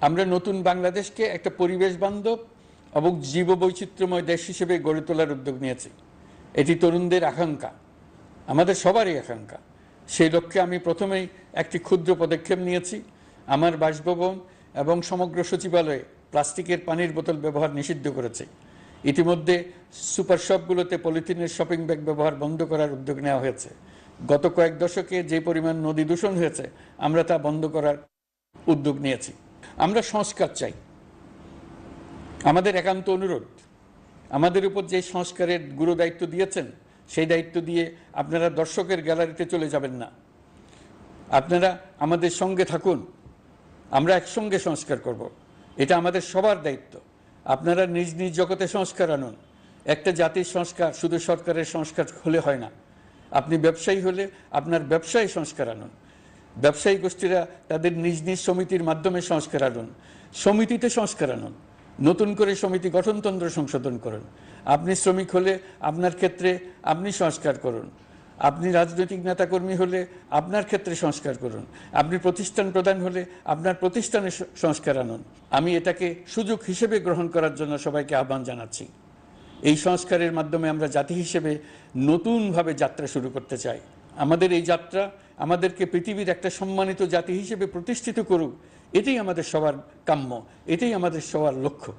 আমরা নতুন বাংলাদেশকে একটা পরিবেশ বান্ধব এবং জীববৈচিত্র্যময় দেশ হিসেবে গড়ে তোলার উদ্যোগ নিয়েছি। এটি তরুণদের আকাঙ্ক্ষা, আমাদের সবারই আকাঙ্ক্ষা। সেই লক্ষ্যে আমি প্রথমেই একটি ক্ষুদ্র পদক্ষেপ নিয়েছি। আমার বাসভবন এবং সমগ্র সচিবালয়ে প্লাস্টিকের পানির বোতল ব্যবহার নিষিদ্ধ করেছে। ইতিমধ্যে সুপার শপগুলোতে পলিথিনের শপিং ব্যাগ ব্যবহার বন্ধ করার উদ্যোগ নেওয়া হয়েছে। গত কয়েক দশকে যে পরিমাণ নদী দূষণ হয়েছে, আমরা তা বন্ধ করার উদ্যোগ নিয়েছি। আমরা সংস্কার চাই। আমাদের একান্ত অনুরোধ, আমাদের উপর যে সংস্কারের গুরু দায়িত্ব দিয়েছেন, সেই দায়িত্ব দিয়ে আপনারা দর্শকের গ্যালারিতে চলে যাবেন না। আপনারা আমাদের সঙ্গে থাকুন, আমরা একসঙ্গে সংস্কার করব। এটা আমাদের সবার দায়িত্ব। আপনারা নিজ নিজ জগতে সংস্কার আনুন। একটা জাতির সংস্কার শুধু সরকারের সংস্কার হলে হয় না। আপনি ব্যবসায়ী হলে আপনার ব্যবসায় সংস্কার আনুন। ব্যবসায়ী গোষ্ঠীরা তাদের নিজ নিজ সমিতির মাধ্যমে সংস্কার আনুন। সমিতিতে সংস্কার আনুন। নতুন করে সমিতি গঠনতন্ত্র সংশোধন করুন। আপনি শ্রমিক হলে আপনার ক্ষেত্রে আপনি সংস্কার করুন। আপনি রাজনৈতিক নেতাকর্মী হলে আপনার ক্ষেত্রে সংস্কার করুন। আপনি প্রতিষ্ঠান প্রধান হলে আপনার প্রতিষ্ঠানে সংস্কার আনুন। আমি এটাকে সুযোগ হিসেবে গ্রহণ করার জন্য সবাইকে আহ্বান জানাচ্ছি। এই সংস্কারের মাধ্যমে আমরা জাতি হিসেবে নতুনভাবে যাত্রা শুরু করতে চাই। আমাদের এই যাত্রা আমাদেরকে পৃথিবীর একটা সম্মানিত জাতি হিসেবে প্রতিষ্ঠিত করুক। এটাই আমাদের সবার কাম্য, এটাই আমাদের সবার লক্ষ্য।